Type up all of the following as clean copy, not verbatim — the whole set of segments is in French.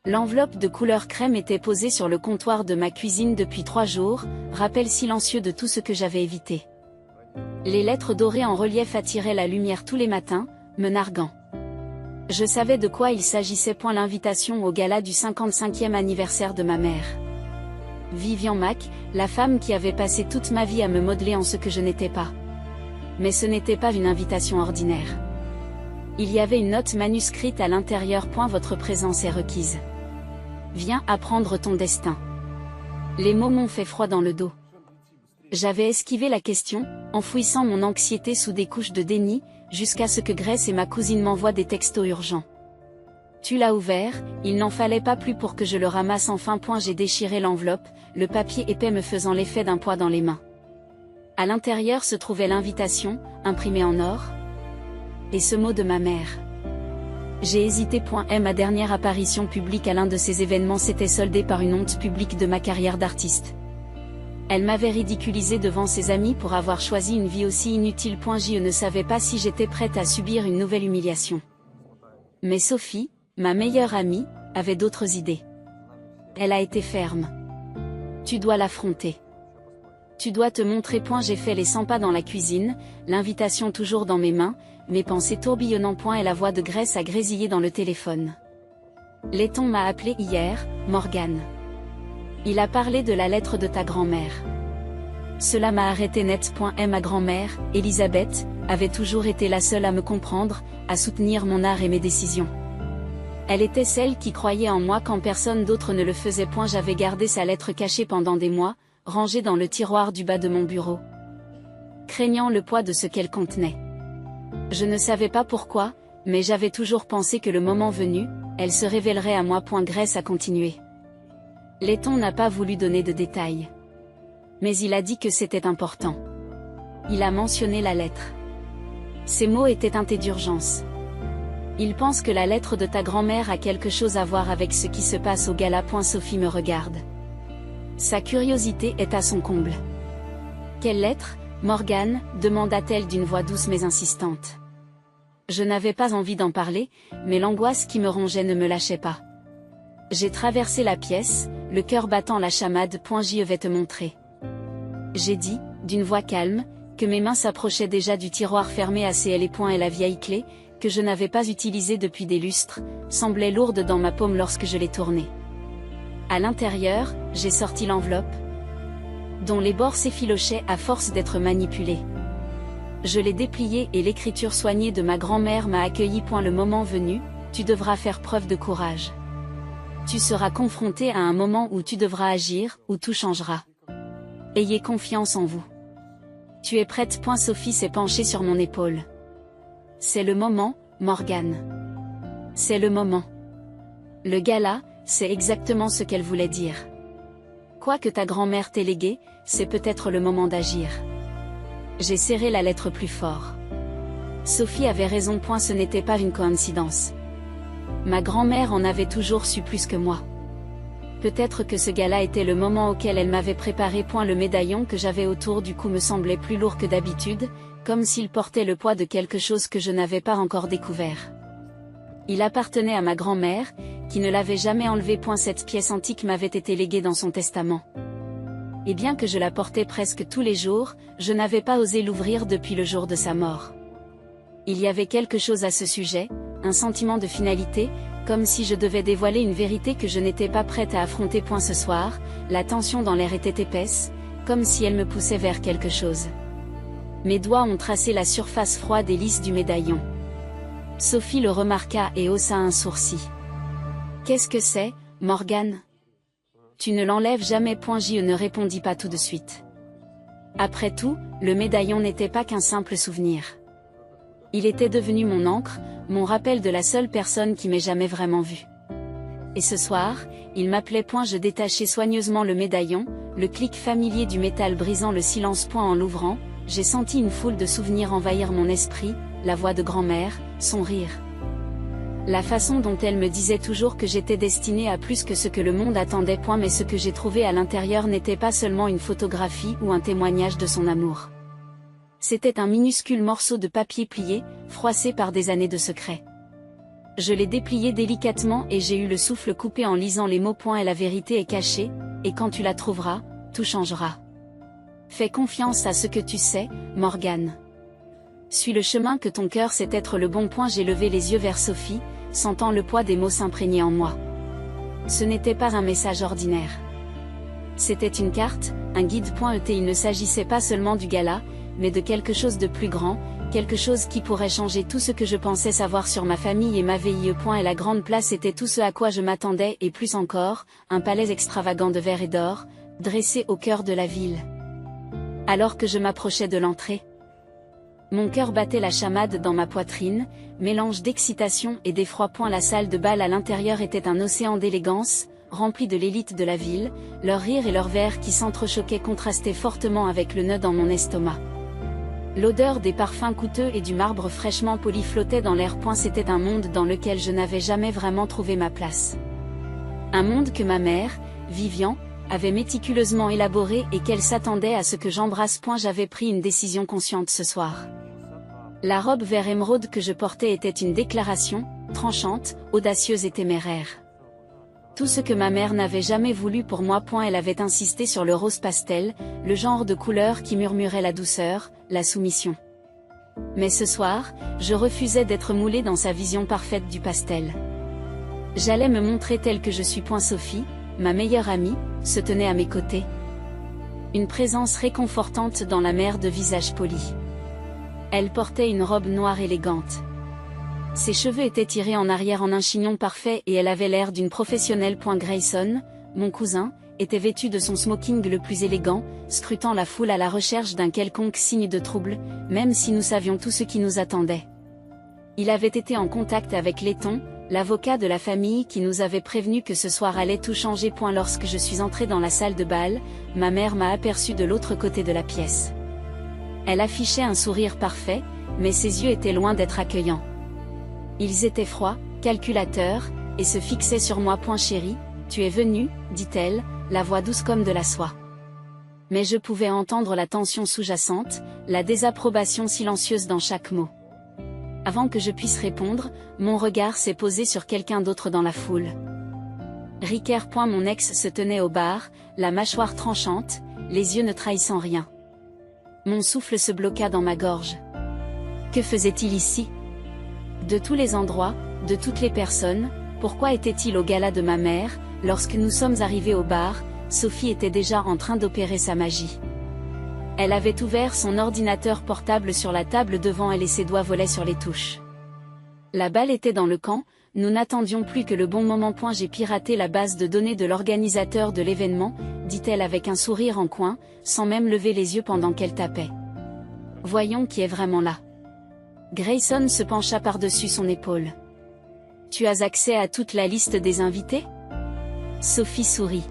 L'enveloppe de couleur crème était posée sur le comptoir de ma cuisine depuis 3 jours, rappel silencieux de tout ce que j'avais évité. Les lettres dorées en relief attiraient la lumière tous les matins, me narguant. Je savais de quoi il s'agissait. L'invitation au gala du 55e anniversaire de ma mère. Vivian Mac, la femme qui avait passé toute ma vie à me modeler en ce que je n'étais pas. Mais ce n'était pas une invitation ordinaire. Il y avait une note manuscrite à l'intérieur. Votre présence est requise. Viens apprendre ton destin. Les mots m'ont fait froid dans le dos. J'avais esquivé la question, enfouissant mon anxiété sous des couches de déni, jusqu'à ce que Grace et ma cousine m'envoient des textos urgents. Tu l'as ouvert, il n'en fallait pas plus pour que je le ramasse enfin. J'ai déchiré l'enveloppe, le papier épais me faisant l'effet d'un poids dans les mains. À l'intérieur se trouvait l'invitation, imprimée en or. Et ce mot de ma mère. J'ai hésité. Ma dernière apparition publique à l'un de ces événements s'était soldée par une honte publique de ma carrière d'artiste. Elle m'avait ridiculisée devant ses amis pour avoir choisi une vie aussi inutile. Je ne savais pas si j'étais prête à subir une nouvelle humiliation. Mais Sophie, ma meilleure amie, avait d'autres idées. Elle a été ferme. Tu dois l'affronter. Tu dois te montrer. J'ai fait les 100 pas dans la cuisine, l'invitation toujours dans mes mains, mes pensées tourbillonnant. Et la voix de Grace a grésillé dans le téléphone. Letton m'a appelé hier, Morgane. Il a parlé de la lettre de ta grand-mère. Cela m'a arrêté net. Ma grand-mère, Elisabeth, avait toujours été la seule à me comprendre, à soutenir mon art et mes décisions. Elle était celle qui croyait en moi quand personne d'autre ne le faisait. J'avais gardé sa lettre cachée pendant des mois, rangée dans le tiroir du bas de mon bureau, craignant le poids de ce qu'elle contenait. Je ne savais pas pourquoi, mais j'avais toujours pensé que le moment venu, elle se révélerait à moi. Grace a continué. Letton n'a pas voulu donner de détails. Mais il a dit que c'était important. Il a mentionné la lettre. Ces mots étaient teintés d'urgence. Il pense que la lettre de ta grand-mère a quelque chose à voir avec ce qui se passe au gala. Sophie me regarde. Sa curiosité est à son comble. Quelle lettre, Morgane, demanda-t-elle d'une voix douce mais insistante. Je n'avais pas envie d'en parler, mais l'angoisse qui me rongeait ne me lâchait pas. J'ai traversé la pièce, le cœur battant la chamade. Je vais te montrer. J'ai dit, d'une voix calme, que mes mains s'approchaient déjà du tiroir fermé à scellés. Et la vieille clé, que je n'avais pas utilisée depuis des lustres, semblait lourde dans ma paume lorsque je l'ai tournée. À l'intérieur, j'ai sorti l'enveloppe, dont les bords s'effilochaient à force d'être manipulés. Je l'ai dépliée et l'écriture soignée de ma grand-mère m'a accueilli. Le moment venu, tu devras faire preuve de courage. Tu seras confronté à un moment où tu devras agir, où tout changera. Ayez confiance en vous. Tu es prête. Sophie s'est penchée sur mon épaule. C'est le moment, Morgane. C'est le moment. Le gala, c'est exactement ce qu'elle voulait dire. Quoi que ta grand-mère t'ait légué, c'est peut-être le moment d'agir. J'ai serré la lettre plus fort. Sophie avait raison. Ce n'était pas une coïncidence. Ma grand-mère en avait toujours su plus que moi. Peut-être que ce gala était le moment auquel elle m'avait préparé. Le médaillon que j'avais autour du cou me semblait plus lourd que d'habitude, comme s'il portait le poids de quelque chose que je n'avais pas encore découvert. Il appartenait à ma grand-mère, qui ne l'avait jamais enlevé. Cette pièce antique m'avait été léguée dans son testament. Et bien que je la portais presque tous les jours, je n'avais pas osé l'ouvrir depuis le jour de sa mort. Il y avait quelque chose à ce sujet, un sentiment de finalité, comme si je devais dévoiler une vérité que je n'étais pas prête à affronter. Ce soir, la tension dans l'air était épaisse, comme si elle me poussait vers quelque chose. Mes doigts ont tracé la surface froide et lisse du médaillon. Sophie le remarqua et haussa un sourcil. Qu'est-ce que c'est, Morgane? Tu ne l'enlèves jamais. Je ne répondis pas tout de suite. Après tout, le médaillon n'était pas qu'un simple souvenir. Il était devenu mon ancre, mon rappel de la seule personne qui m'ait jamais vraiment vue. Et ce soir, il m'appelait. Je détachai soigneusement le médaillon, le clic familier du métal brisant le silence. En l'ouvrant, j'ai senti une foule de souvenirs envahir mon esprit, la voix de grand-mère, son rire. La façon dont elle me disait toujours que j'étais destinée à plus que ce que le monde attendait. Mais ce que j'ai trouvé à l'intérieur n'était pas seulement une photographie ou un témoignage de son amour. C'était un minuscule morceau de papier plié, froissé par des années de secrets. Je l'ai déplié délicatement et j'ai eu le souffle coupé en lisant les mots. Et la vérité est cachée, et quand tu la trouveras, tout changera. Fais confiance à ce que tu sais, Morgane. Suis le chemin que ton cœur sait être le bon. J'ai levé les yeux vers Sophie, sentant le poids des mots s'imprégner en moi. Ce n'était pas un message ordinaire. C'était une carte, un guide. Il ne s'agissait pas seulement du gala, mais de quelque chose de plus grand, quelque chose qui pourrait changer tout ce que je pensais savoir sur ma famille et ma vie. Et la grande place était tout ce à quoi je m'attendais et plus encore, un palais extravagant de verre et d'or, dressé au cœur de la ville. Alors que je m'approchais de l'entrée, mon cœur battait la chamade dans ma poitrine, mélange d'excitation et d'effroi. La salle de bal à l'intérieur était un océan d'élégance, rempli de l'élite de la ville, leurs rires et leurs verres qui s'entrechoquaient contrastaient fortement avec le nœud dans mon estomac. L'odeur des parfums coûteux et du marbre fraîchement poli flottait dans l'air. C'était un monde dans lequel je n'avais jamais vraiment trouvé ma place. Un monde que ma mère, Vivian, avait méticuleusement élaboré et qu'elle s'attendait à ce que j'embrasse. J'avais pris une décision consciente ce soir. La robe vert émeraude que je portais était une déclaration, tranchante, audacieuse et téméraire. Tout ce que ma mère n'avait jamais voulu pour moi. Elle avait insisté sur le rose pastel, le genre de couleur qui murmurait la douceur, la soumission. Mais ce soir, je refusais d'être moulée dans sa vision parfaite du pastel. J'allais me montrer telle que je suis. Sophie, ma meilleure amie, se tenait à mes côtés. Une présence réconfortante dans la mer de visage poli. Elle portait une robe noire élégante. Ses cheveux étaient tirés en arrière en un chignon parfait et elle avait l'air d'une professionnelle. Grayson, mon cousin, était vêtu de son smoking le plus élégant, scrutant la foule à la recherche d'un quelconque signe de trouble, même si nous savions tout ce qui nous attendait. Il avait été en contact avec Letton, l'avocat de la famille qui nous avait prévenu que ce soir allait tout changer. Lorsque je suis entrée dans la salle de bal, ma mère m'a aperçue de l'autre côté de la pièce. Elle affichait un sourire parfait, mais ses yeux étaient loin d'être accueillants. Ils étaient froids, calculateurs, et se fixaient sur moi. Chérie, tu es venue, dit-elle, la voix douce comme de la soie. Mais je pouvais entendre la tension sous-jacente, la désapprobation silencieuse dans chaque mot. Avant que je puisse répondre, mon regard s'est posé sur quelqu'un d'autre dans la foule. Ricker. Mon ex se tenait au bar, la mâchoire tranchante, les yeux ne trahissant rien. Mon souffle se bloqua dans ma gorge. Que faisait-il ici ? De tous les endroits, de toutes les personnes, pourquoi était-il au gala de ma mère? Lorsque nous sommes arrivés au bar, Sophie était déjà en train d'opérer sa magie. Elle avait ouvert son ordinateur portable sur la table devant elle et ses doigts volaient sur les touches. La balle était dans le camp, nous n'attendions plus que le bon moment. J'ai piraté la base de données de l'organisateur de l'événement, dit-elle avec un sourire en coin, sans même lever les yeux pendant qu'elle tapait. Voyons qui est vraiment là. Grayson se pencha par-dessus son épaule. Tu as accès à toute la liste des invités? Sophie sourit.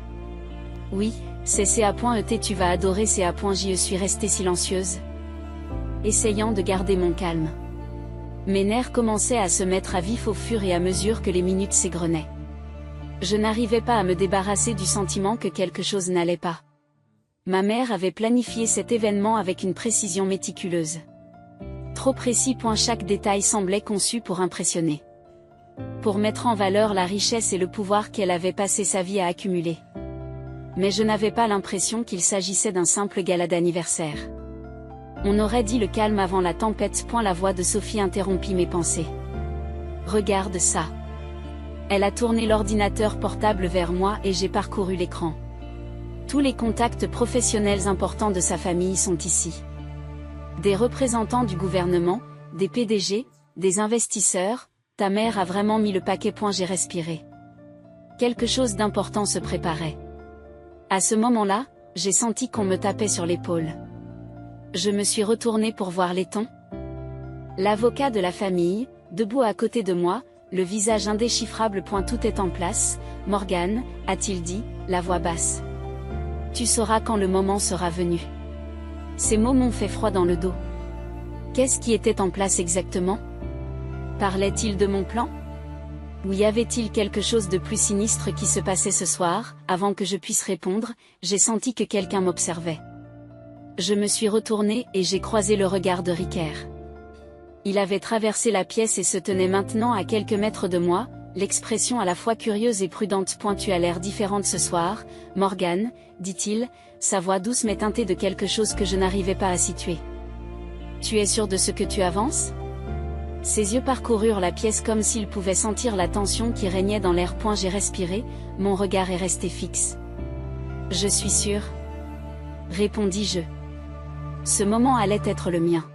Oui, c'est CA.ET. Tu vas adorer CA.J. suis restée silencieuse, essayant de garder mon calme. Mes nerfs commençaient à se mettre à vif au fur et à mesure que les minutes s'égrenaient. Je n'arrivais pas à me débarrasser du sentiment que quelque chose n'allait pas. Ma mère avait planifié cet événement avec une précision méticuleuse. Trop précis. Chaque détail semblait conçu pour impressionner. Pour mettre en valeur la richesse et le pouvoir qu'elle avait passé sa vie à accumuler. Mais je n'avais pas l'impression qu'il s'agissait d'un simple gala d'anniversaire. On aurait dit le calme avant la tempête. La voix de Sophie interrompit mes pensées. Regarde ça. Elle a tourné l'ordinateur portable vers moi et j'ai parcouru l'écran. Tous les contacts professionnels importants de sa famille sont ici. Des représentants du gouvernement, des PDG, des investisseurs, ta mère a vraiment mis le paquet. J'ai respiré. Quelque chose d'important se préparait. À ce moment-là, j'ai senti qu'on me tapait sur l'épaule. Je me suis retournée pour voir Letton. L'avocat de la famille, debout à côté de moi, le visage indéchiffrable. Tout est en place, Morgane, a-t-il dit, la voix basse. Tu sauras quand le moment sera venu. Ces mots m'ont fait froid dans le dos. Qu'est-ce qui était en place exactement? Parlait-il de mon plan? Ou y avait-il quelque chose de plus sinistre qui se passait ce soir? Avant que je puisse répondre, j'ai senti que quelqu'un m'observait. Je me suis retournée et j'ai croisé le regard de Ricker. Il avait traversé la pièce et se tenait maintenant à quelques mètres de moi, l'expression à la fois curieuse et prudente. Tu as l'air différente ce soir, Morgane, dit-il, sa voix douce mais teintée de quelque chose que je n'arrivais pas à situer. Tu es sûre de ce que tu avances ? Ses yeux parcoururent la pièce comme s'ils pouvaient sentir la tension qui régnait dans l'air. J'ai respiré, mon regard est resté fixe. Je suis sûre, répondis-je. Ce moment allait être le mien.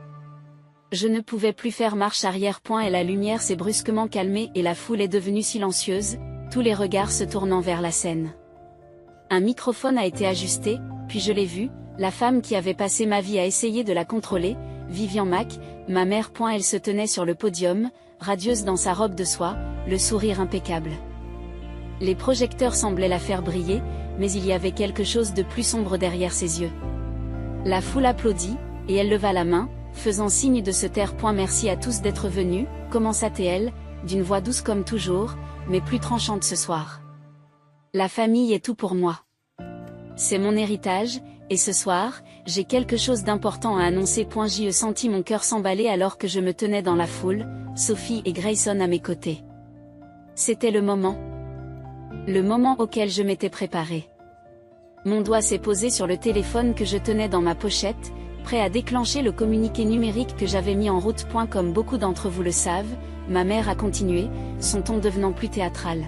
Je ne pouvais plus faire marche arrière. Et la lumière s'est brusquement calmée et la foule est devenue silencieuse, tous les regards se tournant vers la scène. Un microphone a été ajusté, puis je l'ai vue, la femme qui avait passé ma vie à essayer de la contrôler, Vivian Mac, ma mère. Elle se tenait sur le podium, radieuse dans sa robe de soie, le sourire impeccable. Les projecteurs semblaient la faire briller, mais il y avait quelque chose de plus sombre derrière ses yeux. La foule applaudit, et elle leva la main, faisant signe de se taire. Merci à tous d'être venus, commença-t-elle, d'une voix douce comme toujours, mais plus tranchante ce soir. La famille est tout pour moi. C'est mon héritage, et ce soir, j'ai quelque chose d'important à annoncer. J'y senti mon cœur s'emballer alors que je me tenais dans la foule, Sophie et Grayson à mes côtés. C'était le moment auquel je m'étais préparée. Mon doigt s'est posé sur le téléphone que je tenais dans ma pochette, prêt à déclencher le communiqué numérique que j'avais mis en route. Comme beaucoup d'entre vous le savent, ma mère a continué, son ton devenant plus théâtral.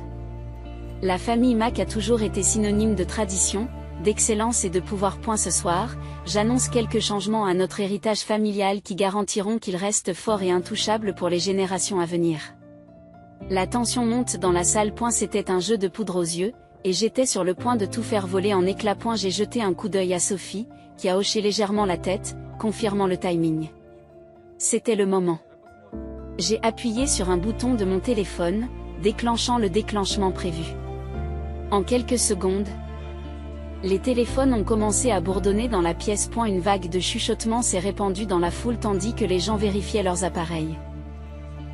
La famille Mac a toujours été synonyme de tradition, d'excellence et de pouvoir. Ce soir, j'annonce quelques changements à notre héritage familial qui garantiront qu'il reste fort et intouchable pour les générations à venir. La tension monte dans la salle. C'était un jeu de poudre aux yeux, et j'étais sur le point de tout faire voler en éclats. J'ai jeté un coup d'œil à Sophie, qui a hoché légèrement la tête, confirmant le timing. C'était le moment. J'ai appuyé sur un bouton de mon téléphone, déclenchant le déclenchement prévu. En quelques secondes, les téléphones ont commencé à bourdonner dans la pièce. Une vague de chuchotements s'est répandue dans la foule tandis que les gens vérifiaient leurs appareils.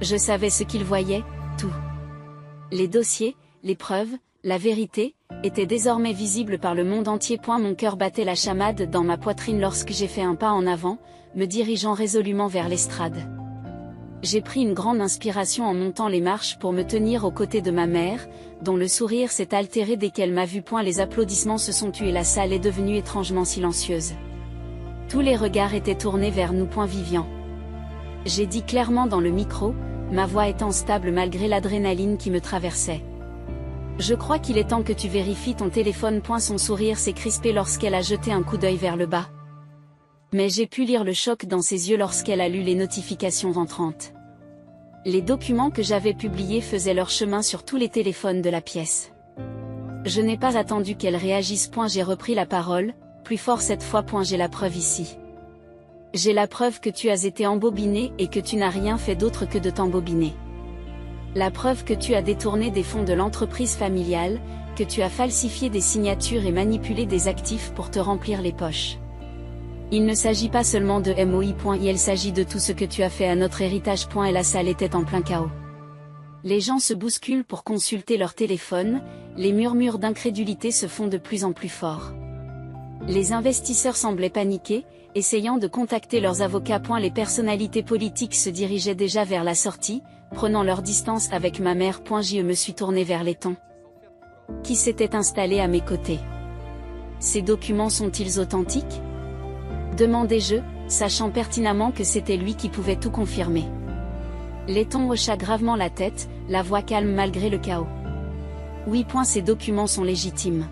Je savais ce qu'ils voyaient, tout. Les dossiers, les preuves, la vérité, étaient désormais visibles par le monde entier. Mon cœur battait la chamade dans ma poitrine lorsque j'ai fait un pas en avant, me dirigeant résolument vers l'estrade. J'ai pris une grande inspiration en montant les marches pour me tenir aux côtés de ma mère, dont le sourire s'est altéré dès qu'elle m'a vu. Les applaudissements se sont tus et la salle est devenue étrangement silencieuse. Tous les regards étaient tournés vers nous. Vivian. J'ai dit clairement dans le micro, ma voix étant stable malgré l'adrénaline qui me traversait. Je crois qu'il est temps que tu vérifies ton téléphone. Son sourire s'est crispé lorsqu'elle a jeté un coup d'œil vers le bas. Mais j'ai pu lire le choc dans ses yeux lorsqu'elle a lu les notifications rentrantes. Les documents que j'avais publiés faisaient leur chemin sur tous les téléphones de la pièce. Je n'ai pas attendu qu'elle réagisse. J'ai repris la parole, plus fort cette fois. J'ai la preuve ici. J'ai la preuve que tu as été embobiné et que tu n'as rien fait d'autre que de t'embobiner. La preuve que tu as détourné des fonds de l'entreprise familiale, que tu as falsifié des signatures et manipulé des actifs pour te remplir les poches. Il ne s'agit pas seulement de MOI. Il s'agit de tout ce que tu as fait à notre héritage. Et la salle était en plein chaos. Les gens se bousculent pour consulter leur téléphone, les murmures d'incrédulité se font de plus en plus forts. Les investisseurs semblaient paniquer, essayant de contacter leurs avocats. Les personnalités politiques se dirigeaient déjà vers la sortie, prenant leur distance avec ma mère. Je me suis tourné vers Letton, qui s'était installé à mes côtés. Ces documents sont-ils authentiques ? Demandai-je, sachant pertinemment que c'était lui qui pouvait tout confirmer. Letton hocha gravement la tête, la voix calme malgré le chaos. Oui. Ces documents sont légitimes.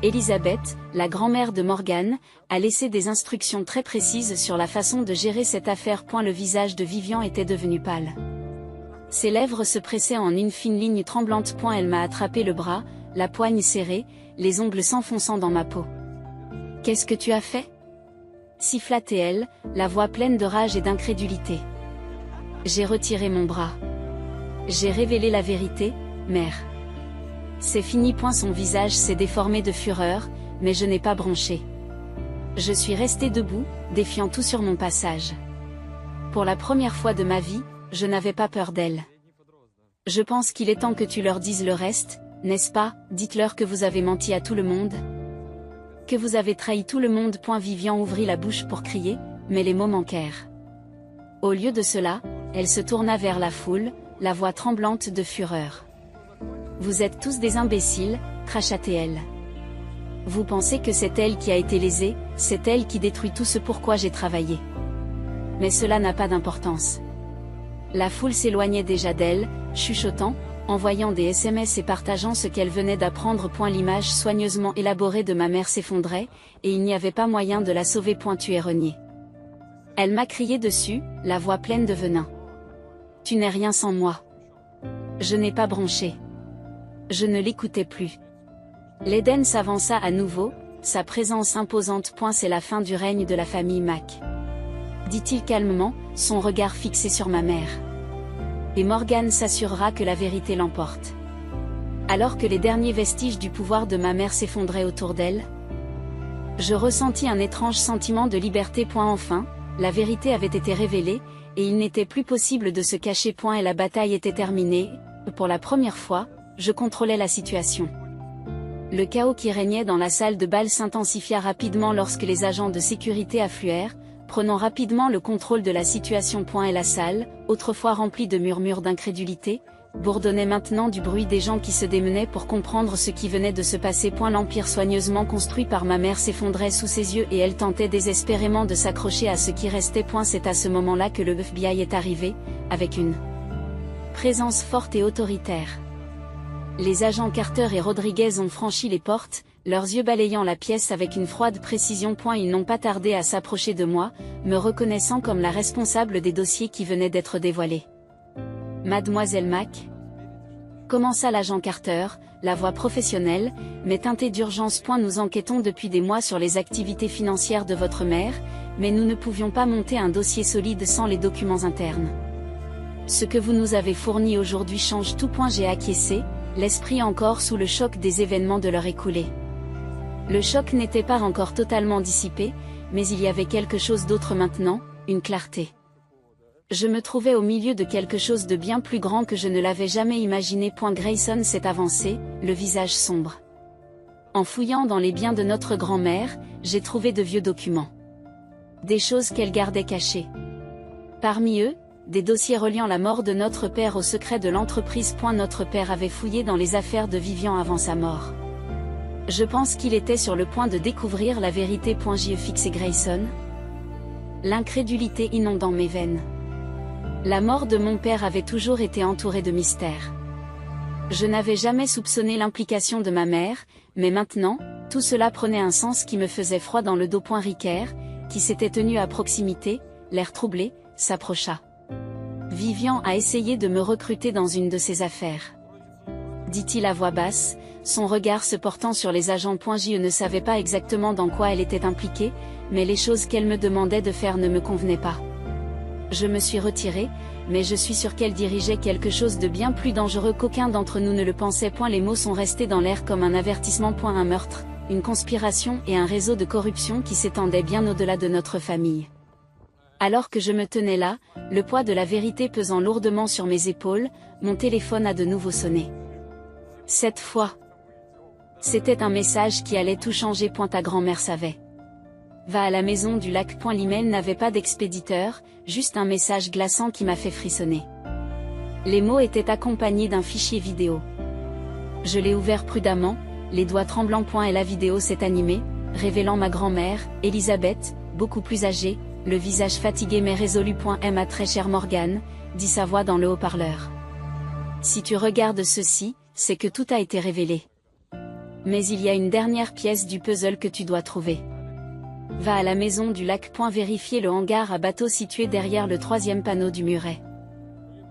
Elisabeth, la grand-mère de Morgane, a laissé des instructions très précises sur la façon de gérer cette affaire. Le visage de Vivian était devenu pâle. Ses lèvres se pressaient en une fine ligne tremblante. Elle m'a attrapé le bras, la poigne serrée, les ongles s'enfonçant dans ma peau. « Qu'est-ce que tu as fait ?» siffla-t-elle, la voix pleine de rage et d'incrédulité. J'ai retiré mon bras. J'ai révélé la vérité, mère. C'est fini. Son visage s'est déformé de fureur, mais je n'ai pas bronché. Je suis resté debout, défiant tout sur mon passage. Pour la première fois de ma vie, je n'avais pas peur d'elle. Je pense qu'il est temps que tu leur dises le reste, n'est-ce pas ? Dites-leur que vous avez menti à tout le monde. Que vous avez trahi tout le monde. Vivian ouvrit la bouche pour crier, mais les mots manquèrent. Au lieu de cela, elle se tourna vers la foule, la voix tremblante de fureur. « Vous êtes tous des imbéciles », cracha-t-elle. « Vous pensez que c'est elle qui a été lésée, c'est elle qui détruit tout ce pourquoi j'ai travaillé. Mais cela n'a pas d'importance. » La foule s'éloignait déjà d'elle, chuchotant, envoyant des SMS et partageant ce qu'elle venait d'apprendre. L'image soigneusement élaborée de ma mère s'effondrait, et il n'y avait pas moyen de la sauver. Tu es renié. Elle m'a crié dessus, la voix pleine de venin. Tu n'es rien sans moi. Je n'ai pas bronché. Je ne l'écoutais plus. L'Éden s'avança à nouveau, sa présence imposante. C'est la fin du règne de la famille Mac, dit-il calmement, son regard fixé sur ma mère. Et Morgan s'assurera que la vérité l'emporte. Alors que les derniers vestiges du pouvoir de ma mère s'effondraient autour d'elle, je ressentis un étrange sentiment de liberté. Enfin, la vérité avait été révélée, et il n'était plus possible de se cacher. Et la bataille était terminée. Pour la première fois, je contrôlais la situation. Le chaos qui régnait dans la salle de bal s'intensifia rapidement lorsque les agents de sécurité affluèrent, prenant rapidement le contrôle de la situation. Et la salle, autrefois remplie de murmures d'incrédulité, bourdonnait maintenant du bruit des gens qui se démenaient pour comprendre ce qui venait de se passer. L'empire soigneusement construit par ma mère s'effondrait sous ses yeux et elle tentait désespérément de s'accrocher à ce qui restait. C'est à ce moment-là que le FBI est arrivé, avec une présence forte et autoritaire. Les agents Carter et Rodriguez ont franchi les portes, leurs yeux balayant la pièce avec une froide précision. Ils n'ont pas tardé à s'approcher de moi, me reconnaissant comme la responsable des dossiers qui venaient d'être dévoilés. Mademoiselle Mac, commença l'agent Carter, la voix professionnelle, mais teintée d'urgence. Nous enquêtons depuis des mois sur les activités financières de votre mère, mais nous ne pouvions pas monter un dossier solide sans les documents internes. Ce que vous nous avez fourni aujourd'hui change tout. J'ai acquiescé, l'esprit encore sous le choc des événements de l'heure écoulée. Le choc n'était pas encore totalement dissipé, mais il y avait quelque chose d'autre maintenant, une clarté. Je me trouvais au milieu de quelque chose de bien plus grand que je ne l'avais jamais imaginé. Grayson s'est avancé, le visage sombre. En fouillant dans les biens de notre grand-mère, j'ai trouvé de vieux documents. Des choses qu'elle gardait cachées. Parmi eux, des dossiers reliant la mort de notre père au secret de l'entreprise. Notre père avait fouillé dans les affaires de Vivian avant sa mort. Je pense qu'il était sur le point de découvrir la vérité. J'y ai fixé Grayson. L'incrédulité inondant mes veines. La mort de mon père avait toujours été entourée de mystères. Je n'avais jamais soupçonné l'implication de ma mère, mais maintenant, tout cela prenait un sens qui me faisait froid dans le dos. Ricker, qui s'était tenu à proximité, l'air troublé, s'approcha. Vivian a essayé de me recruter dans une de ses affaires, dit-il à voix basse, son regard se portant sur les agents. Je ne savais pas exactement dans quoi elle était impliquée, mais les choses qu'elle me demandait de faire ne me convenaient pas. Je me suis retiré, mais je suis sûr qu'elle dirigeait quelque chose de bien plus dangereux qu'aucun d'entre nous ne le pensait. Les mots sont restés dans l'air comme un avertissement. Un meurtre, une conspiration et un réseau de corruption qui s'étendait bien au-delà de notre famille. Alors que je me tenais là, le poids de la vérité pesant lourdement sur mes épaules, mon téléphone a de nouveau sonné. Cette fois, c'était un message qui allait tout changer. Ta grand-mère savait. Va à la maison du lac. L'email n'avait pas d'expéditeur, juste un message glaçant qui m'a fait frissonner. Les mots étaient accompagnés d'un fichier vidéo. Je l'ai ouvert prudemment, les doigts tremblants. Et la vidéo s'est animée, révélant ma grand-mère, Elisabeth, beaucoup plus âgée, le visage fatigué mais résolu. Ma très chère Morgan, dit sa voix dans le haut-parleur. Si tu regardes ceci, c'est que tout a été révélé. Mais il y a une dernière pièce du puzzle que tu dois trouver. Va à la maison du lac. Vérifier le hangar à bateau situé derrière le 3e panneau du muret.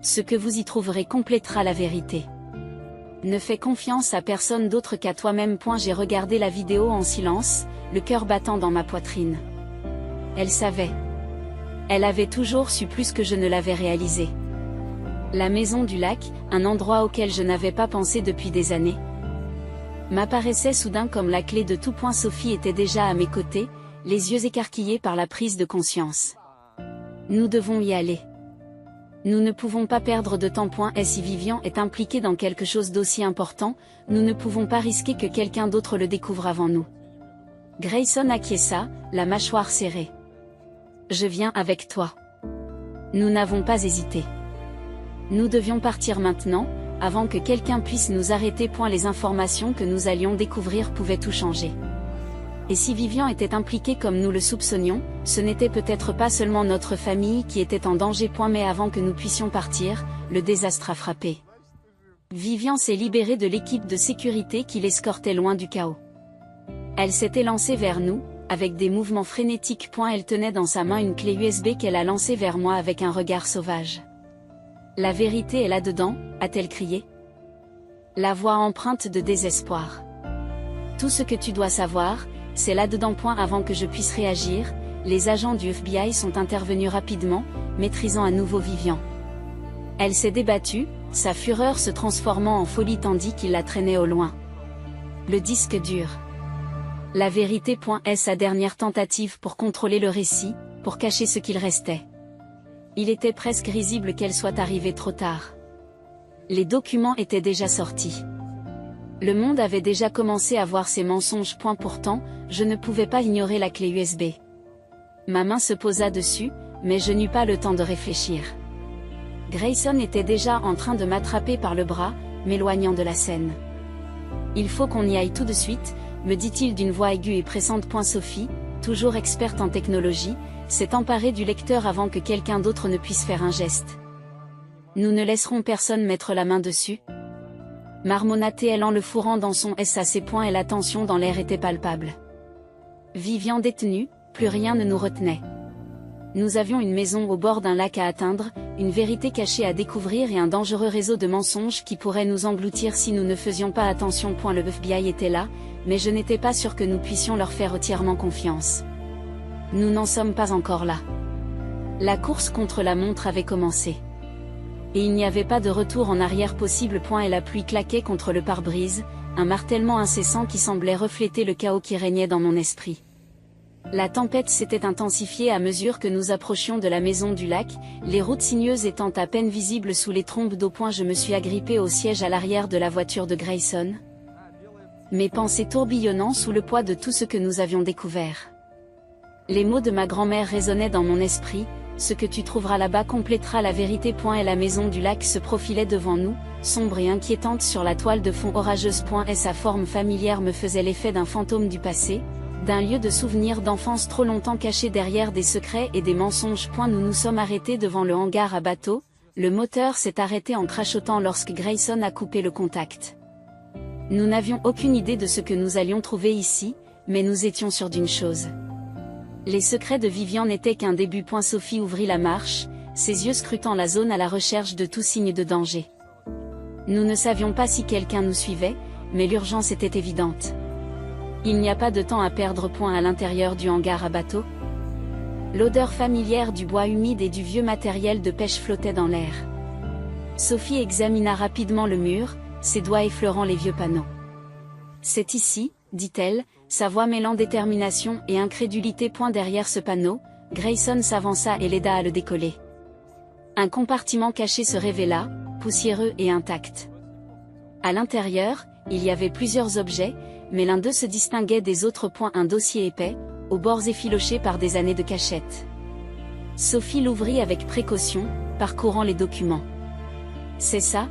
Ce que vous y trouverez complétera la vérité. Ne fais confiance à personne d'autre qu'à toi-même. J'ai regardé la vidéo en silence, le cœur battant dans ma poitrine. Elle savait. Elle avait toujours su plus que je ne l'avais réalisé. La maison du lac, un endroit auquel je n'avais pas pensé depuis des années, m'apparaissait soudain comme la clé de tout. Sophie était déjà à mes côtés, les yeux écarquillés par la prise de conscience. Nous devons y aller. Nous ne pouvons pas perdre de temps. Si Vivian est impliqué dans quelque chose d'aussi important, nous ne pouvons pas risquer que quelqu'un d'autre le découvre avant nous. Grayson acquiesça, la mâchoire serrée. Je viens avec toi. Nous n'avons pas hésité. Nous devions partir maintenant, avant que quelqu'un puisse nous arrêter. Les informations que nous allions découvrir pouvaient tout changer. Et si Vivian était impliqué comme nous le soupçonnions, ce n'était peut-être pas seulement notre famille qui était en danger. Mais avant que nous puissions partir, le désastre a frappé. Vivian s'est libérée de l'équipe de sécurité qui l'escortait loin du chaos. Elle s'est élancée vers nous, avec des mouvements frénétiques. Elle tenait dans sa main une clé USB qu'elle a lancée vers moi avec un regard sauvage. La vérité est là-dedans, a-t-elle crié. La voix empreinte de désespoir. Tout ce que tu dois savoir, c'est là-dedans. Avant que je puisse réagir, les agents du FBI sont intervenus rapidement, maîtrisant à nouveau Vivian. Elle s'est débattue, sa fureur se transformant en folie tandis qu'il la traînait au loin. Le disque dur. La vérité. Est sa dernière tentative pour contrôler le récit, pour cacher ce qu'il restait. Il était presque risible qu'elle soit arrivée trop tard. Les documents étaient déjà sortis. Le monde avait déjà commencé à voir ces mensonges. Pourtant, je ne pouvais pas ignorer la clé USB. Ma main se posa dessus, mais je n'eus pas le temps de réfléchir. Grayson était déjà en train de m'attraper par le bras, m'éloignant de la scène. Il faut qu'on y aille tout de suite, me dit-il d'une voix aiguë et pressante. Sophie, toujours experte en technologie, s'est emparée du lecteur avant que quelqu'un d'autre ne puisse faire un geste. Nous ne laisserons personne mettre la main dessus. Marmonna-t-elle en le fourrant dans son SAC. Et la tension dans l'air était palpable. Vivian détenue, plus rien ne nous retenait. Nous avions une maison au bord d'un lac à atteindre, une vérité cachée à découvrir et un dangereux réseau de mensonges qui pourrait nous engloutir si nous ne faisions pas attention. Le FBI était là, mais je n'étais pas sûr que nous puissions leur faire entièrement confiance. Nous n'en sommes pas encore là. La course contre la montre avait commencé. Et il n'y avait pas de retour en arrière possible. Et la pluie claquait contre le pare-brise, un martèlement incessant qui semblait refléter le chaos qui régnait dans mon esprit. La tempête s'était intensifiée à mesure que nous approchions de la maison du lac, les routes sinueuses étant à peine visibles sous les trombes d'eau. Je me suis agrippé au siège à l'arrière de la voiture de Grayson. Mes pensées tourbillonnant sous le poids de tout ce que nous avions découvert. Les mots de ma grand-mère résonnaient dans mon esprit, ce que tu trouveras là-bas complétera la vérité. Et la maison du lac se profilait devant nous, sombre et inquiétante sur la toile de fond orageuse. Et sa forme familière me faisait l'effet d'un fantôme du passé, d'un lieu de souvenirs d'enfance trop longtemps caché derrière des secrets et des mensonges. Nous nous sommes arrêtés devant le hangar à bateau, le moteur s'est arrêté en crachotant lorsque Grayson a coupé le contact. Nous n'avions aucune idée de ce que nous allions trouver ici, mais nous étions sûrs d'une chose. Les secrets de Vivian n'étaient qu'un début. Sophie ouvrit la marche, ses yeux scrutant la zone à la recherche de tout signe de danger. Nous ne savions pas si quelqu'un nous suivait, mais l'urgence était évidente. Il n'y a pas de temps à perdre. À l'intérieur du hangar à bateau. L'odeur familière du bois humide et du vieux matériel de pêche flottait dans l'air. Sophie examina rapidement le mur, ses doigts effleurant les vieux panneaux. C'est ici, dit-elle, sa voix mêlant détermination et incrédulité. Derrière ce panneau, Grayson s'avança et l'aida à le décoller. Un compartiment caché se révéla, poussiéreux et intact. À l'intérieur, il y avait plusieurs objets, mais l'un d'eux se distinguait des autres. Un dossier épais, aux bords effilochés par des années de cachette. Sophie l'ouvrit avec précaution, parcourant les documents. C'est ça,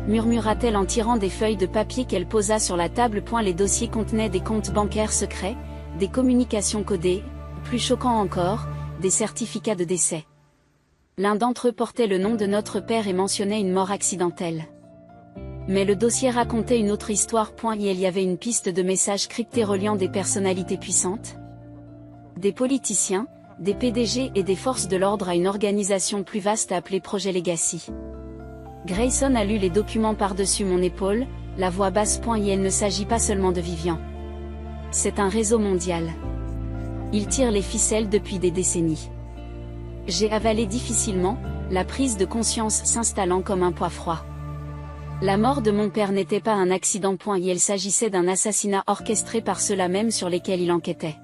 murmura-t-elle en tirant des feuilles de papier qu'elle posa sur la table. Les dossiers contenaient des comptes bancaires secrets, des communications codées, plus choquant encore, des certificats de décès. L'un d'entre eux portait le nom de notre père et mentionnait une mort accidentelle. Mais le dossier racontait une autre histoire. Il y avait une piste de messages cryptés reliant des personnalités puissantes, des politiciens, des PDG et des forces de l'ordre à une organisation plus vaste appelée Projet Legacy. Grayson a lu les documents par-dessus mon épaule, la voix basse. Il ne s'agit pas seulement de Vivian. C'est un réseau mondial. Il tire les ficelles depuis des décennies. J'ai avalé difficilement, la prise de conscience s'installant comme un poids froid. La mort de mon père n'était pas un accident. Il s'agissait d'un assassinat orchestré par ceux-là même sur lesquels il enquêtait.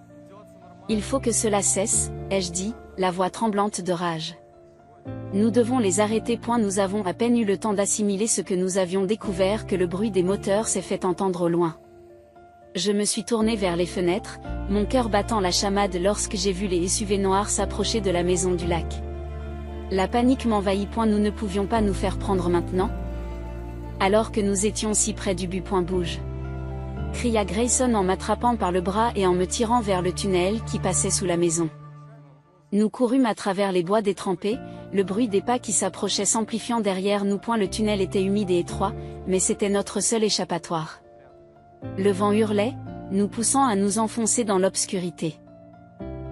Il faut que cela cesse, ai-je dit, la voix tremblante de rage. Nous devons les arrêter. Nous avons à peine eu le temps d'assimiler ce que nous avions découvert que le bruit des moteurs s'est fait entendre au loin. Je me suis tourné vers les fenêtres, mon cœur battant la chamade lorsque j'ai vu les SUV noirs s'approcher de la maison du lac. La panique m'envahit. Nous ne pouvions pas nous faire prendre maintenant. Alors que nous étions si près du but. Bouge. Cria Grayson en m'attrapant par le bras et en me tirant vers le tunnel qui passait sous la maison. Nous courûmes à travers les bois détrempés, le bruit des pas qui s'approchaient s'amplifiant derrière nous. Le tunnel était humide et étroit, mais c'était notre seul échappatoire. Le vent hurlait, nous poussant à nous enfoncer dans l'obscurité.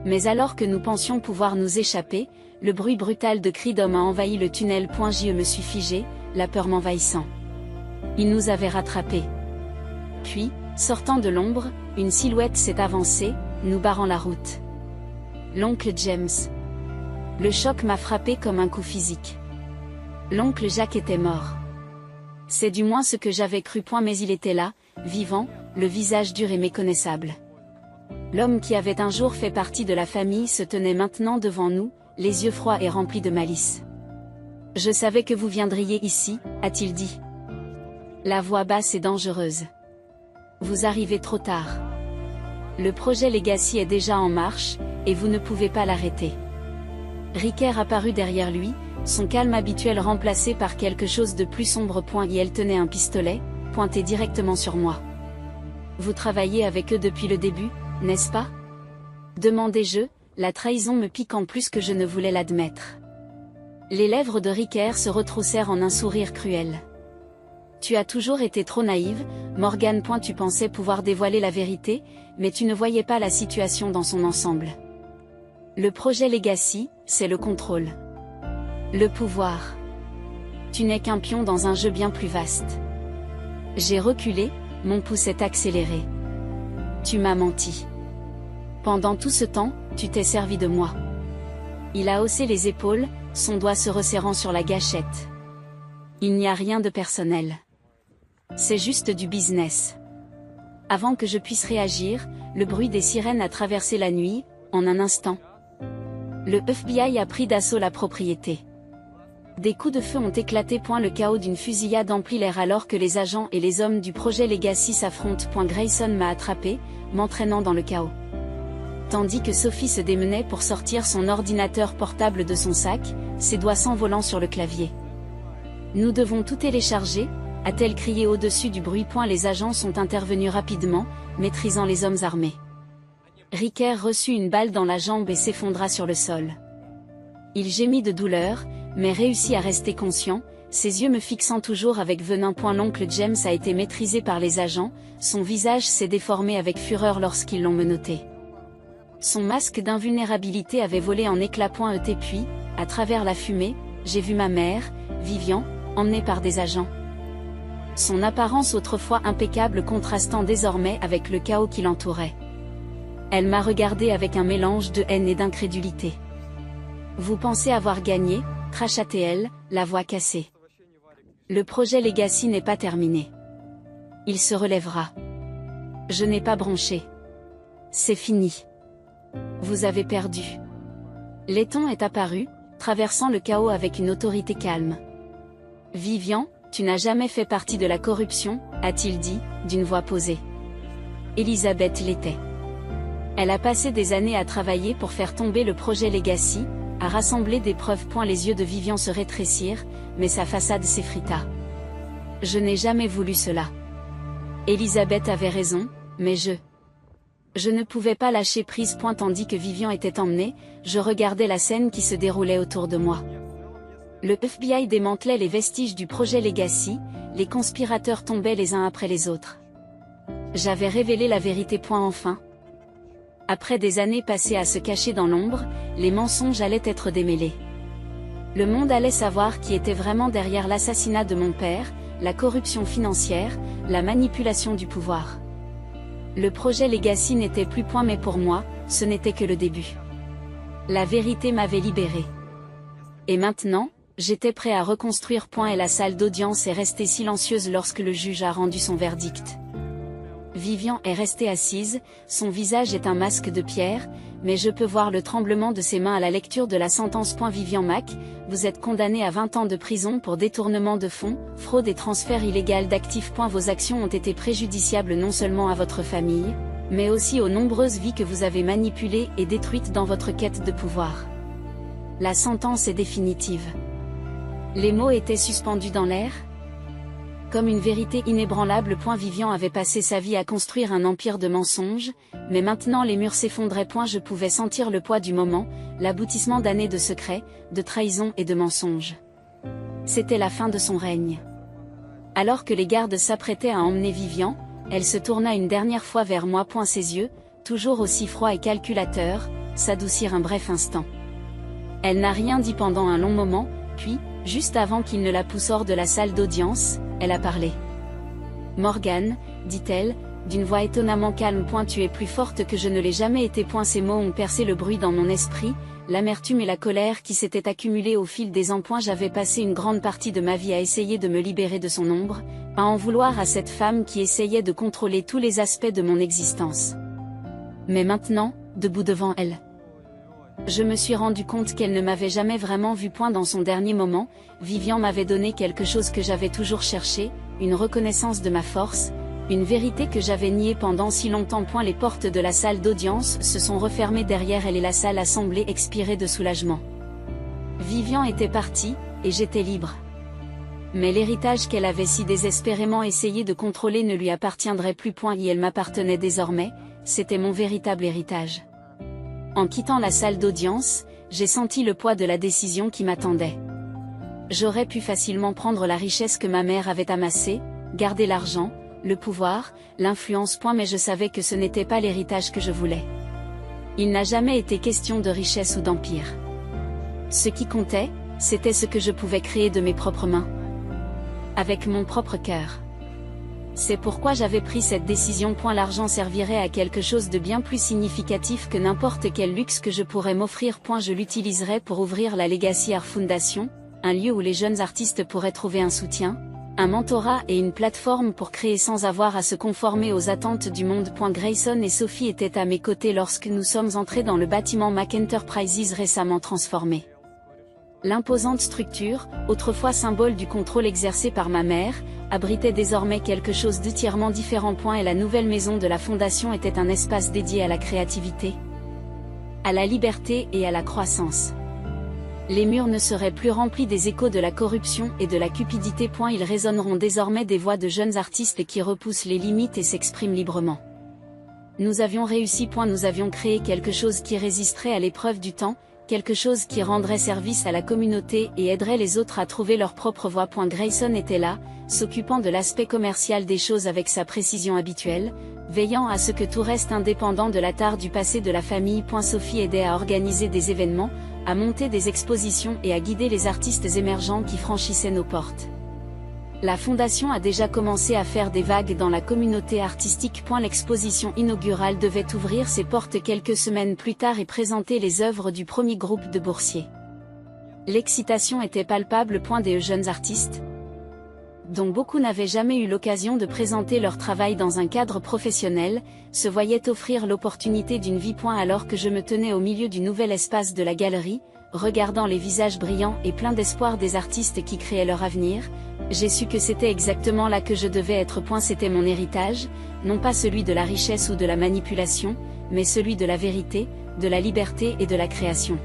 Mais alors que nous pensions pouvoir nous échapper, le bruit brutal de cris d'hommes a envahi le tunnel. Je me suis figé, la peur m'envahissant. Ils nous avaient rattrapés. Puis, sortant de l'ombre, une silhouette s'est avancée, nous barrant la route. L'oncle James. Le choc m'a frappé comme un coup physique. L'oncle Jacques était mort. C'est du moins ce que j'avais cru. Mais il était là, vivant, le visage dur et méconnaissable. L'homme qui avait un jour fait partie de la famille se tenait maintenant devant nous, les yeux froids et remplis de malice. « Je savais que vous viendriez ici, » a-t-il dit. La voix basse et dangereuse. « Vous arrivez trop tard. Le projet Legacy est déjà en marche, et vous ne pouvez pas l'arrêter. » Ricker apparut derrière lui, son calme habituel remplacé par quelque chose de plus sombre. Et elle tenait un pistolet, pointé directement sur moi. « Vous travaillez avec eux depuis le début, n'est-ce pas ?» demandai-je, la trahison me piquant plus que je ne voulais l'admettre. Les lèvres de Ricker se retroussèrent en un sourire cruel. « Tu as toujours été trop naïve, Morgan. Tu pensais pouvoir dévoiler la vérité, mais tu ne voyais pas la situation dans son ensemble. Le projet Legacy, c'est le contrôle. Le pouvoir. Tu n'es qu'un pion dans un jeu bien plus vaste. » J'ai reculé, mon pouls s'est accéléré. « Tu m'as menti. Pendant tout ce temps, tu t'es servi de moi. » Il a haussé les épaules, son doigt se resserrant sur la gâchette. « Il n'y a rien de personnel. C'est juste du business. » Avant que je puisse réagir, le bruit des sirènes a traversé la nuit, en un instant. Le FBI a pris d'assaut la propriété. Des coups de feu ont éclaté. Le chaos d'une fusillade emplit l'air alors que les agents et les hommes du projet Legacy s'affrontent. Grayson m'a attrapé, m'entraînant dans le chaos. Tandis que Sophie se démenait pour sortir son ordinateur portable de son sac, ses doigts s'envolant sur le clavier. « Nous devons tout télécharger », a-t-elle crié au-dessus du bruit. Les agents sont intervenus rapidement, maîtrisant les hommes armés. Ricker reçut une balle dans la jambe et s'effondra sur le sol. Il gémit de douleur, mais réussit à rester conscient, ses yeux me fixant toujours avec venin. L'oncle James a été maîtrisé par les agents, son visage s'est déformé avec fureur lorsqu'ils l'ont menotté. Son masque d'invulnérabilité avait volé en éclats. Puis, à travers la fumée, j'ai vu ma mère, Vivian, emmenée par des agents. Son apparence autrefois impeccable contrastant désormais avec le chaos qui l'entourait. Elle m'a regardé avec un mélange de haine et d'incrédulité. « Vous pensez avoir gagné ?» cracha-t-elle, la voix cassée. « Le projet Legacy n'est pas terminé. Il se relèvera. Je n'ai pas bronché. C'est fini. Vous avez perdu. » Letton est apparu, traversant le chaos avec une autorité calme. « Vivian, tu n'as jamais fait partie de la corruption, » a-t-il dit, d'une voix posée. Elisabeth l'était. Elle a passé des années à travailler pour faire tomber le projet Legacy, à rassembler des preuves. Les yeux de Vivian se rétrécirent, mais sa façade s'effrita. « Je n'ai jamais voulu cela. Elisabeth avait raison, mais je ne pouvais pas lâcher prise. » Tandis que Vivian était emmenée, je regardais la scène qui se déroulait autour de moi. Le FBI démantelait les vestiges du projet Legacy, les conspirateurs tombaient les uns après les autres. J'avais révélé la vérité. Enfin. Après des années passées à se cacher dans l'ombre, les mensonges allaient être démêlés. Le monde allait savoir qui était vraiment derrière l'assassinat de mon père, la corruption financière, la manipulation du pouvoir. Le projet Legacy n'était plus. Mais pour moi, ce n'était que le début. La vérité m'avait libéré. Et maintenant, j'étais prêt à reconstruire. Et la salle d'audience est restée silencieuse lorsque le juge a rendu son verdict. Vivian est restée assise, son visage est un masque de pierre, mais je peux voir le tremblement de ses mains à la lecture de la sentence. Vivian Mac, vous êtes condamné à 20 ans de prison pour détournement de fonds, fraude et transfert illégal d'actifs. Vos actions ont été préjudiciables non seulement à votre famille, mais aussi aux nombreuses vies que vous avez manipulées et détruites dans votre quête de pouvoir. La sentence est définitive. Les mots étaient suspendus dans l'air. Comme une vérité inébranlable. Vivian avait passé sa vie à construire un empire de mensonges, mais maintenant les murs s'effondraient. Je pouvais sentir le poids du moment, l'aboutissement d'années de secrets, de trahisons et de mensonges. C'était la fin de son règne. Alors que les gardes s'apprêtaient à emmener Vivian, elle se tourna une dernière fois vers moi. Ses yeux, toujours aussi froids et calculateurs, s'adoucirent un bref instant. Elle n'a rien dit pendant un long moment, puis, juste avant qu'il ne la pousse hors de la salle d'audience, elle a parlé. « Morgane, dit-elle, d'une voix étonnamment calme. Tu es plus forte que je ne l'ai jamais été. Ces mots ont percé le bruit dans mon esprit, l'amertume et la colère qui s'étaient accumulées au fil des ans. J'avais passé une grande partie de ma vie à essayer de me libérer de son ombre, à en vouloir à cette femme qui essayait de contrôler tous les aspects de mon existence. Mais maintenant, debout devant elle, je me suis rendu compte qu'elle ne m'avait jamais vraiment vu. Dans son dernier moment, Vivian m'avait donné quelque chose que j'avais toujours cherché, une reconnaissance de ma force, une vérité que j'avais niée pendant si longtemps. Les portes de la salle d'audience se sont refermées derrière elle et la salle a semblé expirer de soulagement. Vivian était partie, et j'étais libre. Mais l'héritage qu'elle avait si désespérément essayé de contrôler ne lui appartiendrait plus. Et elle m'appartenait désormais, c'était mon véritable héritage. En quittant la salle d'audience, j'ai senti le poids de la décision qui m'attendait. J'aurais pu facilement prendre la richesse que ma mère avait amassée, garder l'argent, le pouvoir, l'influence. Mais je savais que ce n'était pas l'héritage que je voulais. Il n'a jamais été question de richesse ou d'empire. Ce qui comptait, c'était ce que je pouvais créer de mes propres mains. Avec mon propre cœur. C'est pourquoi j'avais pris cette décision. L'argent servirait à quelque chose de bien plus significatif que n'importe quel luxe que je pourrais m'offrir. Je l'utiliserais pour ouvrir la Legacy Art Foundation, un lieu où les jeunes artistes pourraient trouver un soutien, un mentorat et une plateforme pour créer sans avoir à se conformer aux attentes du monde. Grayson et Sophie étaient à mes côtés lorsque nous sommes entrés dans le bâtiment Mac Enterprises récemment transformé. L'imposante structure, autrefois symbole du contrôle exercé par ma mère, abritait désormais quelque chose d'entièrement différent. Et la nouvelle maison de la fondation était un espace dédié à la créativité, à la liberté et à la croissance. Les murs ne seraient plus remplis des échos de la corruption et de la cupidité. Ils résonneront désormais des voix de jeunes artistes qui repoussent les limites et s'expriment librement. Nous avions réussi. Nous avions créé quelque chose qui résisterait à l'épreuve du temps, quelque chose qui rendrait service à la communauté et aiderait les autres à trouver leur propre voie. Grayson était là, s'occupant de l'aspect commercial des choses avec sa précision habituelle, veillant à ce que tout reste indépendant de la tare du passé de la famille. Sophie aidait à organiser des événements, à monter des expositions et à guider les artistes émergents qui franchissaient nos portes. La fondation a déjà commencé à faire des vagues dans la communauté artistique. L'exposition inaugurale devait ouvrir ses portes quelques semaines plus tard et présenter les œuvres du premier groupe de boursiers. L'excitation était palpable. Des jeunes artistes, dont beaucoup n'avaient jamais eu l'occasion de présenter leur travail dans un cadre professionnel, se voyaient offrir l'opportunité d'une vie. Alors que je me tenais au milieu du nouvel espace de la galerie, regardant les visages brillants et pleins d'espoir des artistes qui créaient leur avenir, j'ai su que c'était exactement là que je devais être. C'était mon héritage, non pas celui de la richesse ou de la manipulation, mais celui de la vérité, de la liberté et de la création.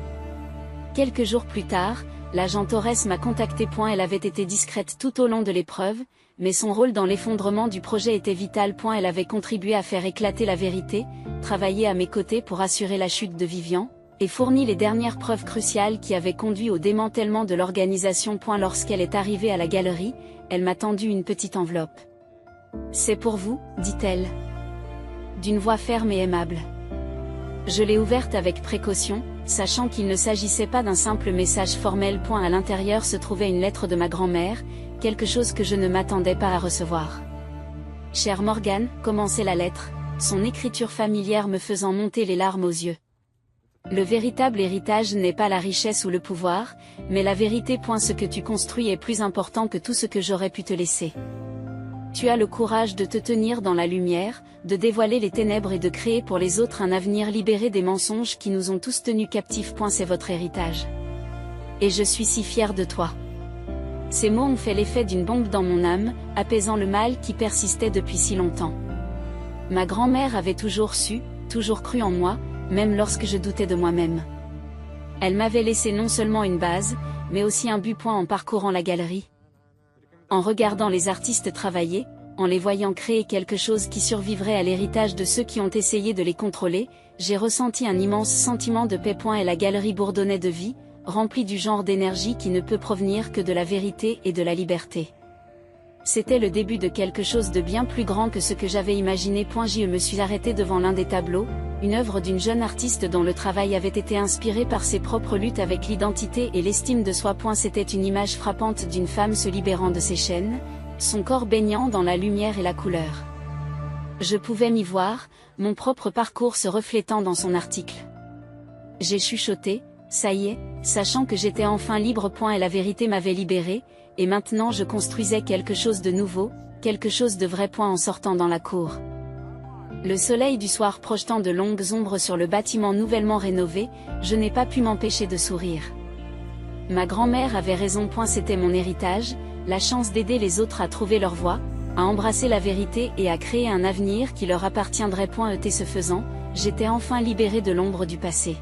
Quelques jours plus tard, l'agent Torres m'a contacté. Elle avait été discrète tout au long de l'épreuve, mais son rôle dans l'effondrement du projet était vital. Elle avait contribué à faire éclater la vérité, travaillé à mes côtés pour assurer la chute de Vivian, et fourni les dernières preuves cruciales qui avaient conduit au démantèlement de l'organisation. Lorsqu'elle est arrivée à la galerie, elle m'a tendu une petite enveloppe. « C'est pour vous, dit-elle, d'une voix ferme et aimable. » Je l'ai ouverte avec précaution, sachant qu'il ne s'agissait pas d'un simple message formel. À l'intérieur se trouvait une lettre de ma grand-mère, quelque chose que je ne m'attendais pas à recevoir. « Chère Morgane, » commençait la lettre, son écriture familière me faisant monter les larmes aux yeux. Le véritable héritage n'est pas la richesse ou le pouvoir, mais la vérité. Ce que tu construis est plus important que tout ce que j'aurais pu te laisser. Tu as le courage de te tenir dans la lumière, de dévoiler les ténèbres et de créer pour les autres un avenir libéré des mensonges qui nous ont tous tenus captifs. C'est votre héritage. Et je suis si fière de toi. Ces mots ont fait l'effet d'une bombe dans mon âme, apaisant le mal qui persistait depuis si longtemps. Ma grand-mère avait toujours su, toujours cru en moi, même lorsque je doutais de moi-même. Elle m'avait laissé non seulement une base, mais aussi un but point en parcourant la galerie. En regardant les artistes travailler, en les voyant créer quelque chose qui survivrait à l'héritage de ceux qui ont essayé de les contrôler, j'ai ressenti un immense sentiment de paix. Et la galerie bourdonnait de vie, remplie du genre d'énergie qui ne peut provenir que de la vérité et de la liberté. C'était le début de quelque chose de bien plus grand que ce que j'avais imaginé. Je me suis arrêté devant l'un des tableaux, une œuvre d'une jeune artiste dont le travail avait été inspiré par ses propres luttes avec l'identité et l'estime de soi. C'était une image frappante d'une femme se libérant de ses chaînes, son corps baignant dans la lumière et la couleur. Je pouvais m'y voir, mon propre parcours se reflétant dans son article. J'ai chuchoté, ça y est, sachant que j'étais enfin libre. Et la vérité m'avait libéré, et maintenant je construisais quelque chose de nouveau, quelque chose de vrai. En sortant dans la cour, le soleil du soir projetant de longues ombres sur le bâtiment nouvellement rénové, je n'ai pas pu m'empêcher de sourire. Ma grand-mère avait raison. C'était mon héritage, la chance d'aider les autres à trouver leur voie, à embrasser la vérité et à créer un avenir qui leur appartiendrait. Ce faisant, j'étais enfin libéré de l'ombre du passé.